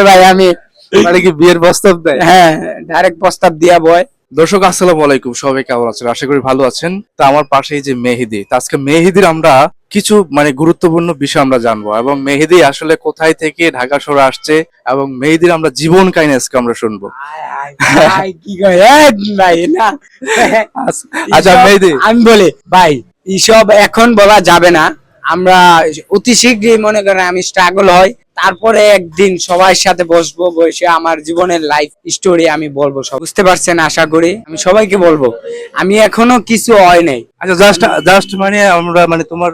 ভাই আমি মানে কি বিয়ের প্রস্তাব দেয়? হ্যাঁ ডাইরেক্ট প্রস্তাব দিয়া বয়। দর্শক আসসালামু আলাইকুম, সবাই কেমন আছেন? আশা করি ভালো আছেন। তা আমার পাশেই যে মেহেদী, তা আজকে মেহেদীর আমরা কিছু গুরুত্বপূর্ণ বিষয় আমরা জানবো, এবং মেহেদী আসলে কোথায় থেকে ঢাকা শহরে আসছে, এবং মেহেদীর আমরা জীবন কাহিনী আজকে আমরা শুনবো। ভাই কি কয় ভাই না আচ্ছা মেহেদী, আমি বলি ভাই এইসব এখন বলা যাবে না। আমরা অতি শীঘ্রই মনে করেন আমি স্ট্রাগল হয়, তারপরে একদিন সবার সাথে বসবো, বসে আমার জীবনের লাইফ স্টোরি আমি বলবো। সব বুঝতে পারছেন আশা করি, আমি সবাইকে বলবো আমি এখনো কিছু হয় নাই। আচ্ছা জাস্ট জাস্ট আমরা তোমার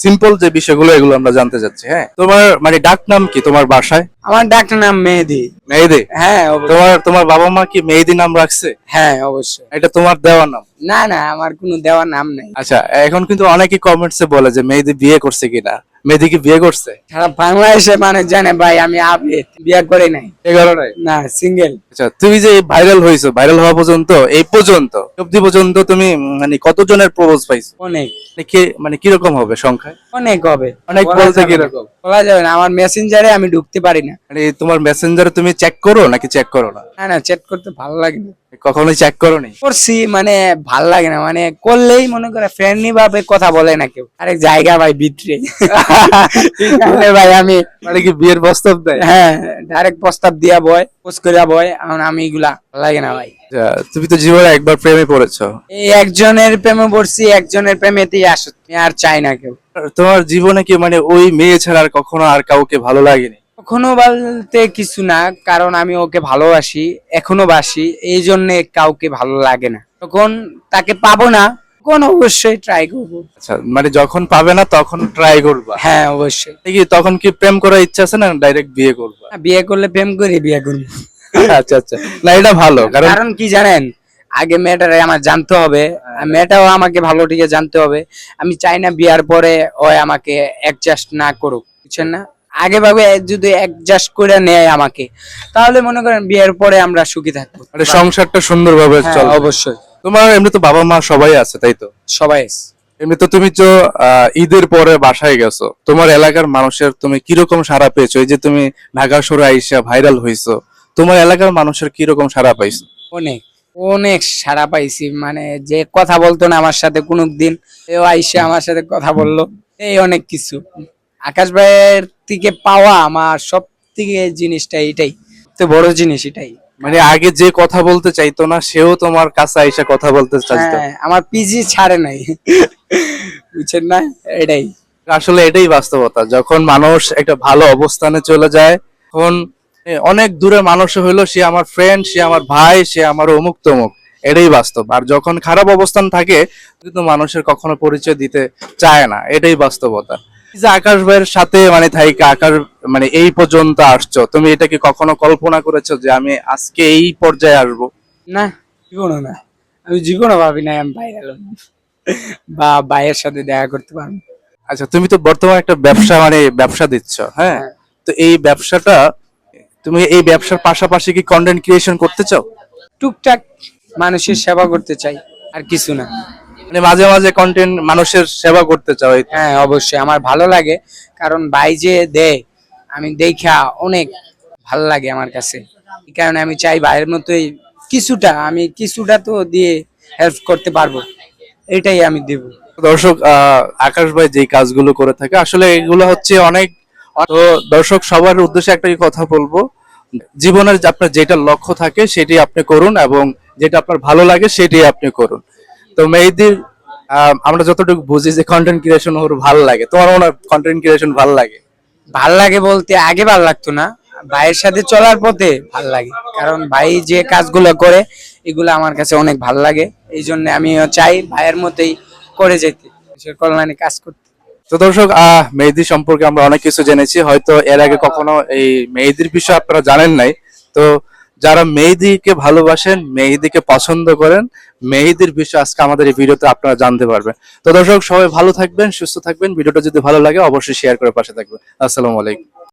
সিম্পল যে বিষয়গুলো এগুলো আমরা জানতে চাচ্ছি। হ্যাঁ, তোমার ডাক নাম কি তোমার বাসায়? আমার ডাক্তার নাম মেহেদী। মেহেদী? হ্যাঁ তোমার তোমার বাবা মা কি মেহেদী নাম রাখছে? হ্যাঁ অবশ্যই। এটা তোমার দেওয়া নাম? না না, আমার কোনো দেওয়ার নাম নাই। আচ্ছা, এখন কিন্তু অনেকেই কমেন্টসে বলে যে মেহেদী বিয়ে করছে কিনা। মেহেদী কি বিয়ে করছে? সারা বাংলাদেশে মানুষ জানে ভাই আমি আবেদ, বিয়ে করে নাই। এগারো নাই? না, সিঙ্গেল। আচ্ছা, তুমি যে ভাইরাল হয়েছো, ভাইরাল হওয়া পর্যন্ত এই পর্যন্ত অব্দি পর্যন্ত তুমি কতজনের প্রপোজ পাইছো? অনেক। কিরকম হবে সংখ্যায়? অনেক হবে। অনেক বলা বলতে যাবে না। কিরকম? বলা যাবে না, আমার মেসেঞ্জারে আমি ঢুকতে পারি না। তোমার মেসেঞ্জারে তুমি চেক করো নাকি চেক করো না? না না, চ্যাট করতে ভালো লাগে না। কখনোই চেক করো নি? করছি, ভাল লাগে না, করলেই মনে করে ফ্রেন্ডলি ভাবে কথা বলে না কেউ, আরেক জায়গা ভাই ভিতরে। ভাই আমি কি বিয়ের প্রস্তাব দেয়? হ্যাঁ ডাইরেক্ট প্রস্তাব দিয়া বয়, পোস্ট করিয়া বয়। এখন আমি এগুলা ভালো লাগে না ভাই। আচ্ছা, তুমি তো জীবনে একবার প্রেমে পড়েছো। এই একজনের প্রেমে পড়ছি, একজনের প্রেমেতেই আসো, আর চাই না কেউ। তোমার জীবনে কি ওই মেয়ে ছাড়া আর কখনো আর কাউকে ভালো লাগেনি? কখনো বলতে কিছু না, কারণ আমি ওকে ভালোবাসি, এখনো বাসি, এই জন্য কাউকে ভালো লাগে না। তখন তাকে পাবো না, তখন অবশ্যই ট্রাই করবো। আচ্ছা, যখন পাবে না তখন ট্রাই করবা? হ্যাঁ অবশ্যই। তখন কি প্রেম করার ইচ্ছা আছে না ডাইরেক্ট বিয়ে করবা? বিয়ে করলে প্রেম করে বিয়ে করবো। আচ্ছা আচ্ছা, না এটা ভালো, কারণ কি জানেন, আগে মেয়েটারে আমার জানতে হবে, আর মেয়েটাও আমাকে ভালো ঠিক জানতে হবে। আমি চাই না বিয়ার পরে ও আমাকে অ্যাডজাস্ট না করুক, বুঝছেন না? আগে ভাবে যদি অ্যাডজাস্ট করে নেয় আমাকে, তাহলে মনে করেন বিয়ের পরে আমরা সুখী থাকবো, সংসারটা সুন্দরভাবে চলবে। অবশ্যই। তোমার এমনি তো বাবা মা সবাই আছে, তাই তো? সবাই। এমনি তো তুমি তো ঈদের পরে বাসায় গেছো, তোমার এলাকার মানুষের তুমি কিরকম সাড়া পেয়েছো? এই যে তুমি ঢাকা শহরে আইসা ভাইরাল হইছো, তোমার এলাকার মানুষের কিরকম সাড়া পাইছো? অনেক অনেক সাড়া পাইছি, যে কথা বলতো না আমার সাথে কোনদিন, এও আইসা আমার সাথে কথা বললো, এই অনেক কিছু। আকাশ ভাইয়ের থেকে পাওয়া আমার সব থেকে জিনিসটা এটাই, তো বড় জিনিস এটাই। আগে যে কথা বলতে চাইতো না, সেও তোমার কাছে আইসা কথা বলতে চাইতো। হ্যাঁ, আমার পিজি ছাড়ে নাই। বুঝছেন না? এটাই আসলে এটাই বাস্তবতা। যখন মানুষ একটা ভালো অবস্থানে চলে যায়, তখন অনেক দূরে মানুষ হইলো সে আমার ফ্রেন্ড, সে আমার ভাই, সে আমার অমুক তমুক, এটাই বাস্তব। আর যখন খারাপ অবস্থান থাকে, কিন্তু মানুষের কখনো পরিচয় দিতে চায় না, এটাই বাস্তবতা। এই যে আকাশ ভাইয়ের সাথে থাইকা আকাশ এই পর্যন্ত আসছো, তুমি এটা কি কখনো কল্পনা করেছো যে আমি আজকে এই পর্যায়ে আসবো? না, জীবনও না। আমি জীবনও ভাবি নাই আমি ভাইরাল বা ভাইয়ের সাথে দেখা করতে পারবো। আচ্ছা, তুমি তো বর্তমানে একটা ব্যবসা ব্যবসা দিচ্ছ, হ্যাঁ? তো এই ব্যবসাটা, তুমি এই ব্যবসার পাশাপাশি কি কন্টেন্ট ক্রিয়েশন করতে চাও? টুকটাক মানুষের সেবা করতে চাই, আর কিছু না। মাঝে মাঝে কন্টেন্ট মানুষের সেবা করতে চাও? হ্যাঁ অবশ্যই, আমার ভালো লাগে, কারণ ভাই যে দেয় আমি দেখা অনেক ভালো লাগে আমার কাছে। এই কারণে আমি চাই ভাইয়ের মতোই আমি কিছুটা তো দিয়ে হেল্প করতে পারবো, এটাই আমি দেব। দর্শক, আকাশ ভাই যে কাজগুলো করে থাকে আসলে এগুলো হচ্ছে অনেক। তো দর্শক, সবার উদ্দেশ্যে একটাই কথা বলবো, জীবনের আপনার যেটা লক্ষ্য থাকে সেটি আপনি করুন, এবং যেটা আপনার ভালো লাগে সেটি আপনি করুন। তো মেহেদীর আমরা যতটুকু বুঝি যে কন্টেন্ট ক্রিয়েশন ওর ভালো লাগে, তোমার মনে হয় কন্টেন্ট ক্রিয়েশন ভালো লাগে? ভাল লাগে বলতে আগে ভাল লাগতো না, ভাইয়ের সাথে চলার পথে ভাল লাগে, কারণ ভাই যে কাজগুলো করে এগুলো আমার কাছে অনেক ভাল লাগে। এই জন্য আমি চাই ভাইয়ের মতোই করে যেতে, কল্যাণে কাজ করতে। তো দর্শক, মেহেদী সম্পর্কে আমরা অনেক কিছু জেনেছি, হয়তো এর আগে কখনো এই মেহেদীর বিষয়ে আপনারা জানেন নাই। তো যারা মেহেদীকে ভালোবাসেন, মেহেদীকে পছন্দ করেন, মেহেদীর বিষয়ে আজকে আমাদের এই ভিডিওতে আপনারা জানতে পারবেন। তো দর্শক, সবাই ভালো থাকবেন, সুস্থ থাকবেন। ভিডিওটা যদি ভালো লাগে অবশ্যই শেয়ার করে পাশে থাকবেন। আসসালামু আলাইকুম।